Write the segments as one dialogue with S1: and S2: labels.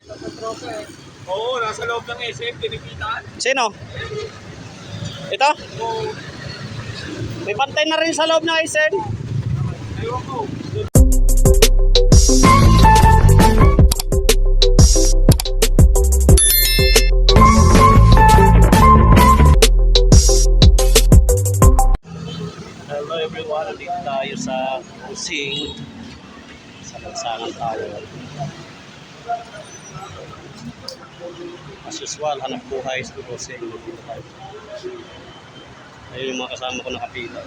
S1: Oo, nasa loob ng SM, tinipitan.
S2: Sino? Ito?
S1: Oo,
S2: May pantay na rin sa loob ng SM.
S1: ewan ko.
S2: Hello everyone, dito tayo sa Kusing sa Lansangan Tower. As usual, hanap buhay sa Kusing. Ayun yung mga kasama ko nakapila.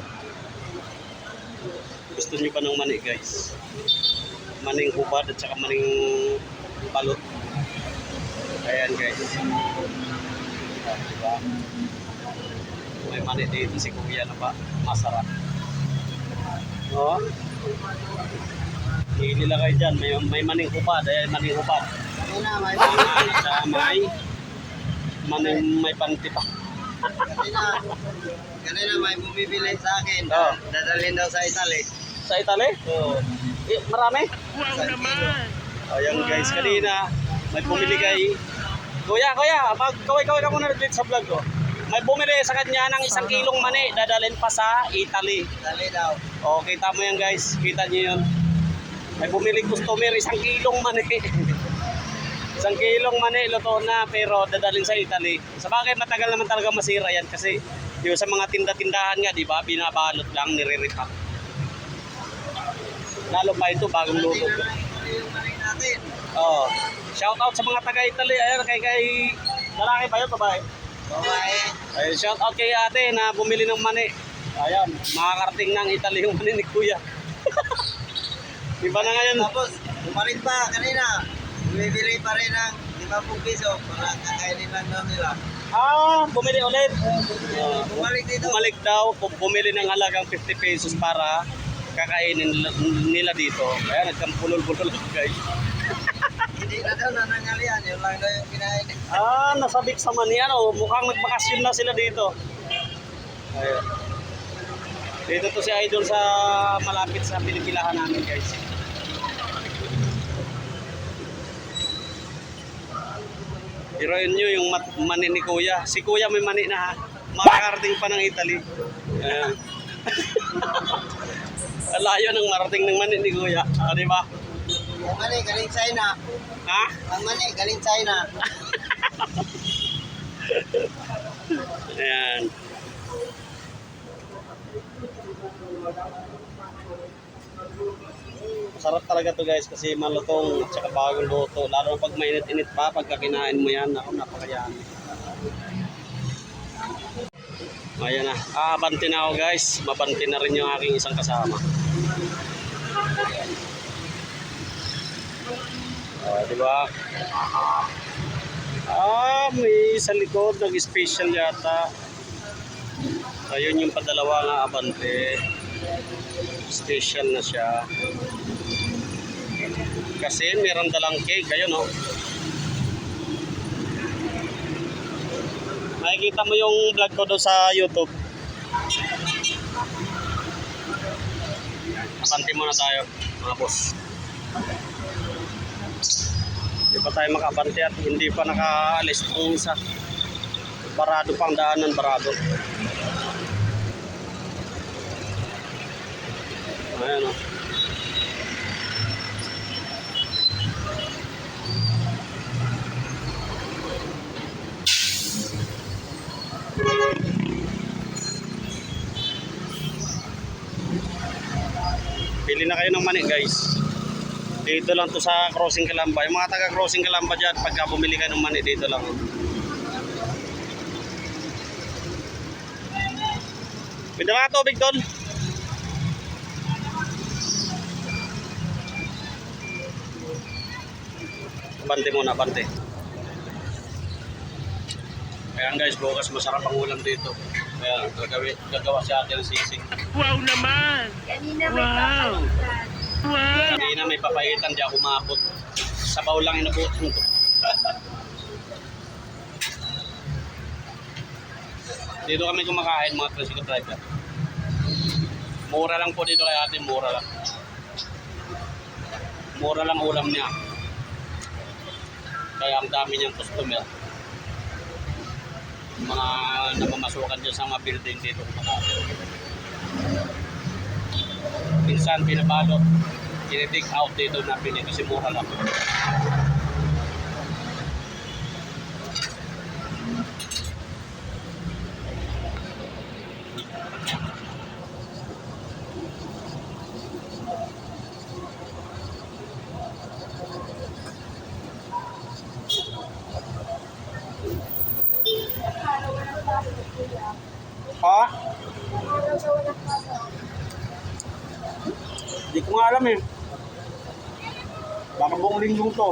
S2: Gusto nyo pa ng mani guys? Maning hubad at saka maning balot. Ayan guys. Diba? May mani dito si Kuya na pa. Masarap. Oo. Hili lang kayo dyan. May maning hubad. Ayan maning hubad. May panti pa.
S3: Kanina may bumibili sa akin.
S2: Oh.
S3: Dadalhin daw sa Italy.
S2: Sa Italy?
S3: Oo.
S2: Marami?
S3: Wow naman!
S2: Ayan guys, kanina may bumili kay Kuya, magkaway-kaway ka muna dito sa vlog ko. May bumili sa kanya ng 1 kilong mani, dadalhin pa sa Italy.
S3: Italy daw.
S2: O, kita mo yan guys, kita nyo yun. May bumili customer, 1 kilong mani. 1 kilong mani, luto na, pero dadalhin sa Italy. Sa bagay, matagal naman talaga masira yan kasi yung sa mga tinda-tindahan nga, di ba, binabalot lang, nire-repack. Lalo pa ito, bagong luto.
S3: Yung mali natin.
S2: Oh, shout out sa mga taga-Italy. Ayun, kay lalaki ba yun, babae?
S3: Babae.
S2: Ayun, shout out kay ate na bumili ng mani. Ayan, makakarating ng Italy yung mani ni Kuya. Iba na ngayon.
S3: Tapos, bumalik pa kanina. Bumibili pa rin ng 50 piso para kakainin lang daw nila.
S2: Bumili ulit.
S3: Bumalik dito.
S2: Bumalik daw, bumili ng halagang 50 pesos para kakainin nila dito. Kaya nagkampulol-pulol guys.
S3: Hindi na daw nanangalian. Yun lang daw yung kinain.
S2: Nasabik sa mani. Mukhang nagbakasyon na sila dito. Ayun. Dito to si Idol sa malapit sa pinipilahan namin guys. Iroin nyo yung mani ni Kuya. Si Kuya may mani na ha. Makakarating pa ng Italy. Ayan. Layo ng marating ng mani ni Kuya. Di ba?
S3: Ang mani galing China.
S2: Ha?
S3: Ang mani galing China.
S2: Ayan. Masarap talaga to guys kasi malutong at saka bagong luto. Lalo pag mainit-init pa, pagka kinain mo yan, ako napakayaan. Ayan na, abanti na ako guys. Mabanti na rin yung aking isang kasama. Diba? May sa likod, nag-special yata. Ayun yung padalawa nga abante. Special na siya. Kasi meron dalang cake, ayun no. Makikita mo yung vlog ko doon sa YouTube. Abante muna tayo, mga boss. Hindi pa tayo makabante at hindi pa nakaalis ng isa. Barado pang daanan, barado. Ayan o. Pili na kayo ng mani guys. Dito lang to sa Crossing Calamba. Yung mga taga Crossing Calamba dyan, pagka bumili kayo ng mani, dito lang. Pwede na tubig doon. Bante muna, bante. Ayan guys, bukas masarap ang ulam dito. Ayan, gagawa si ate ng sisig.
S1: Wow naman! Wow! Wow!
S2: Kanina may papaitan, di ako maabot. Sabaw lang inabutan ko. Dito kami kumakain mga tricycle driver. Mura lang po dito kay ate, mura lang. Mura lang ulam niya. Kaya ang dami niyang customer. Mga namamasukan dyan sa mga building dito. Minsan pinabalot, tinitig out dito na pili kasi mura lang. Ha? Hindi ko nga alam eh. Baka buong linggong to.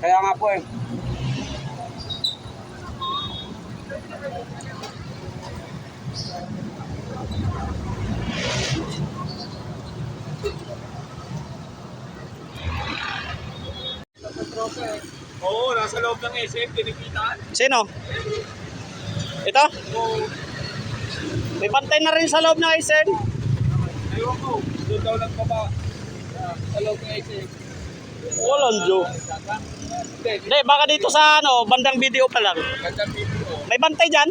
S2: Kaya nga po eh.
S1: Oo, nasa loob ng SM, tinikitaan.
S2: Sino? Ito?
S1: Oo,
S2: May bantay na rin sa loob ng SM.
S1: aywan ko. Doon daw nagbaba. Sa loob ng SM.
S2: Walang Diyo. Hindi, baka dito sa bandang video pa lang.
S1: Gandang video.
S2: May bantay dyan?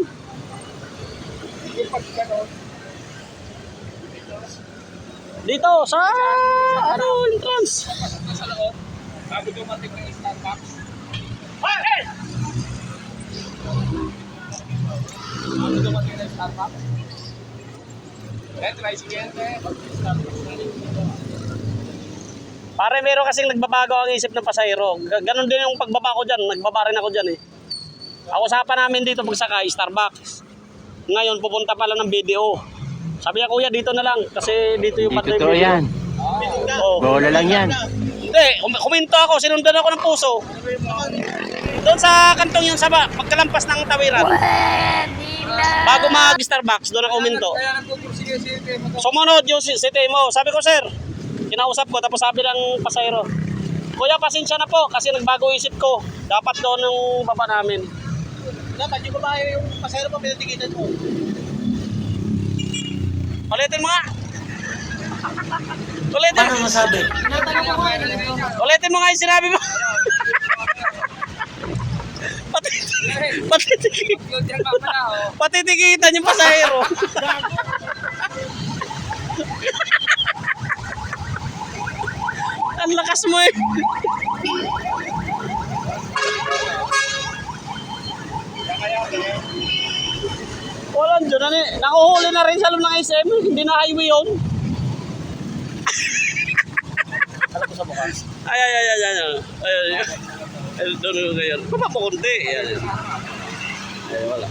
S1: Yung pag gano'n,
S2: Dito, sa entrance.
S1: nasa loob. Bago dumating ng Starbucks. Bago dumating ng Starbucks. Tricycle,
S2: Pare, meron kasing nagbabago ang isip ng pasahero. Ganon din yung pagbaba ko dyan. Nagbaba rin ako dyan eh. Ang usapan namin dito pagsakay, Starbucks. Ngayon, pupunta pala ng BDO. Sabi niya, kuya, dito na lang. Kasi dito yung
S4: Hindi totoo yan.
S2: Oh.
S4: Bola lang yan.
S2: Hindi, kuminto ako. Sinundan ako ng puso. Doon sa kantong yung saba, pagkalampas ng tawiran. Bago mag-Starbucks, doon ako kuminto.
S1: Kaya nagpupursige si Temo.
S2: Sumunod yung si Temo. Sabi ko, sir, kinausap ko, tapos sabi ng pasahero, kuya, pasensya na po kasi nagbago isip ko. Dapat doon yung baba namin.
S3: Dapat yung babae yung pasahero pa pinatikitan mo.
S2: Ulitin mo nga. Ulitin.
S4: Paano masabi?
S2: Ulitin mo nga yung sinabi mo. Patitikitan yung pasahero. Ang lakas mo eh. Walang dyan na eh. Nakuhuli na rin sa loob ng SM. Hindi na highway yun. Ay. Ay, doon yung ganyan. Baba mo kunti. Ay, wala.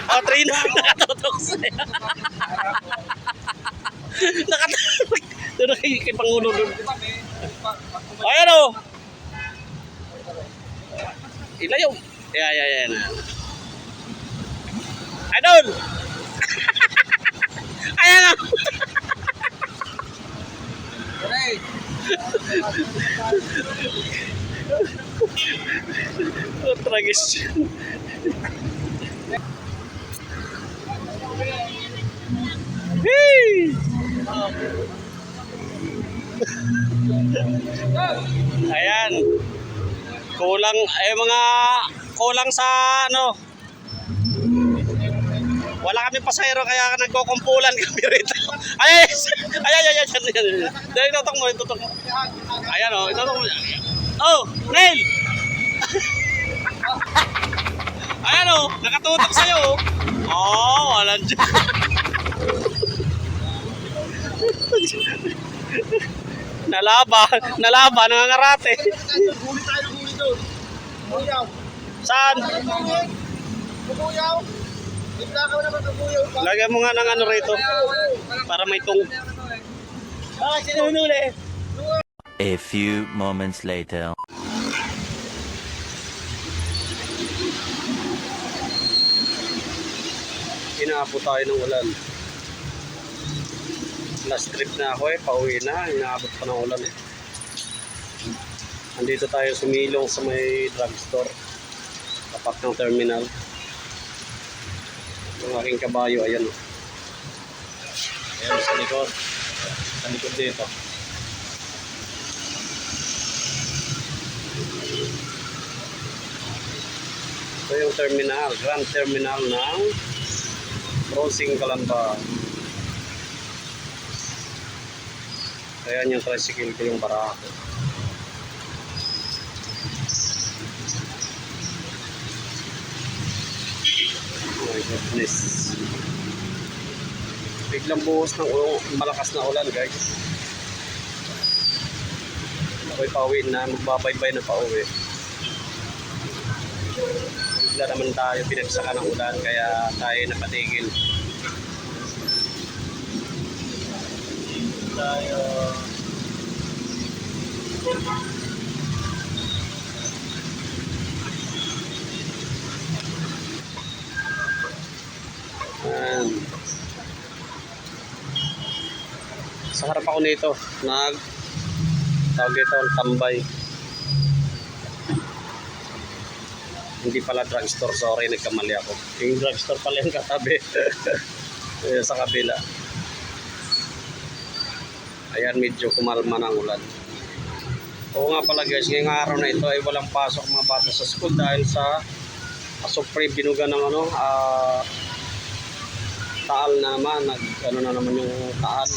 S2: O, Trino, nakatutok sa'yo. Nakatutok. Doon kay Pangulo doon. Ayan o. Ilayo. Ayan. Ay, doon. Ayan o. Oh, tragis. Hey! Ayan. Kulang sa wala kami pasahero kaya nagkokumpulan kami rito. Ay. Dahil tutok mo. Ayan o, itutok mo. Oh, Neil! Ayan o, nakatutok sa'yo. Oh, walang dyan. Nalaba, nangangarate.
S1: Huli tayo ng huli doon. Buyaw.
S2: Saan?
S1: Buyaw. Iplakaw naman ng buyaw.
S2: Lagyan mo nga ng rito para may tung.
S1: Bakit sinunuli?
S4: A few moments later.
S2: Inaabot tayo ng ulan. Last trip na ako eh, pauwi na. Inaabot pa ng ulan eh. Andito tayo sumilong sa may drugstore. Tapak ng terminal. Ang aking kabayo, ayan o. Ayan sa likod. Sa likod dito. Ito yung terminal, grand terminal ng Crossing Calamba. Ayan yung tricycle ko yung barako. Oh my goodness. Biglang buhos ng malakas na ulan guys. Ako'y pauwi na, magbabaybay na pauwi. Bigla naman tayo pinagsakan ng ulan kaya tayo napatigil. Tayo. And sa harap ako nito, tawag ito, tambay. Hindi pala drugstore, sorry, nagkamali ako. Yung drugstore pala yung katabi. Sa kabila. Ayan, medyo kumalma ng ulan. Oo nga pala guys, ngayong araw na ito ay walang pasok mga bata sa school dahil sa asopre binuga ng taal na naman, na naman yung taal.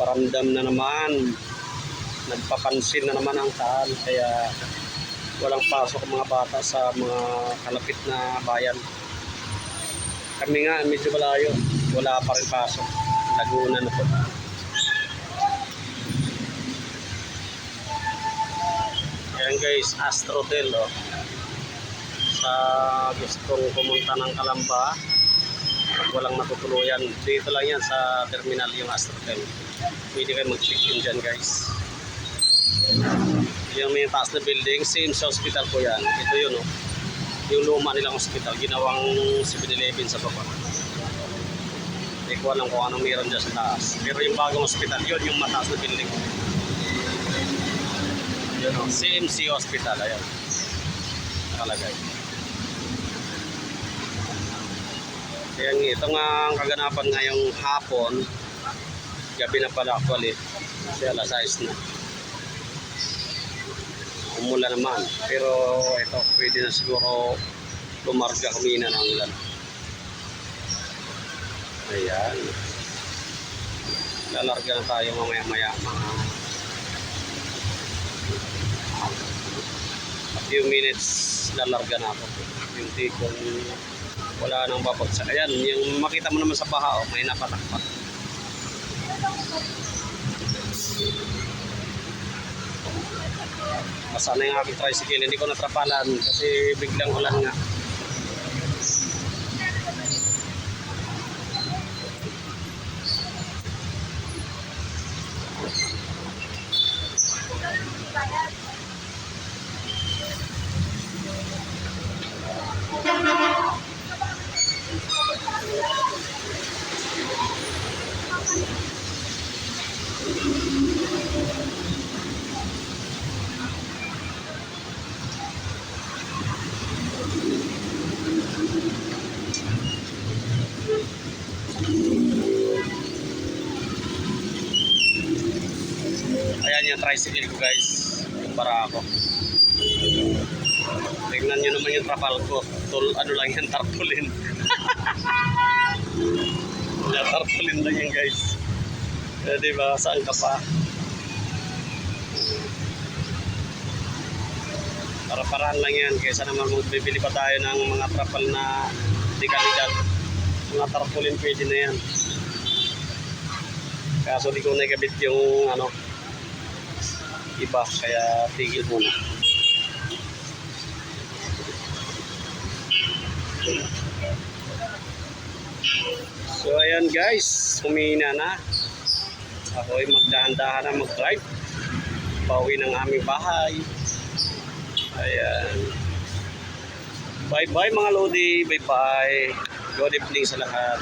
S2: Paramdam na naman, nagpapansin na naman ang taal, kaya walang pasok mga bata sa mga kalapit na bayan. Kami nga medyo malayo, wala pa rin pasok. Laguna na po. Ayan guys, Astrotel sa gustong pumunta ng Calamba at walang matutuluyan, dito lang yan sa terminal yung Astrotel. Pwede kayo mag-check-in dyan guys. Yung may taas na building, same sa hospital po yan. Ito yun yung luma nilang hospital, ginawang 7-Eleven sa baba. Hindi ko alam kung anong meron dyan sa taas, pero yung bagong hospital yun, yung mataas na building yun CMC Hospital. Ayan nakalagay. Ayan, ito nga ang kaganapan ngayong hapon, gabi na pala actually kasi alas 6 na. Umulan naman, pero ito pwede na siguro lumarga, kumina ng ulan. Ayan, lalarga na tayo mamaya maya, mga a few minutes lalarga na ako. Yung tipong wala nang babagsak. Ayan, yung makita mo naman sa baha, may napatakpak. Basa na yung aking tricycle, hindi ko natrapalan kasi biglang ulan nga. Ayan yung tricycle ko guys, yung barako. Tingnan nyo naman yung trapal ko, ano lang yan, tarpaulin. Tarpaulin lang yan guys. Diba, saan ka pa? Para-paraan lang yan, kaysa naman magbibili pa tayo ng mga trapal na di kalidad. Mga tarpaulin pwede na yan. Kaso di ko nakabit yung iba, kaya tigil muna. So ayan guys, humina na. Ako'y magdahan-dahan na mag-drive pauwi ng aming bahay. Ayan, bye bye mga lodi, bye bye, good evening sa lahat.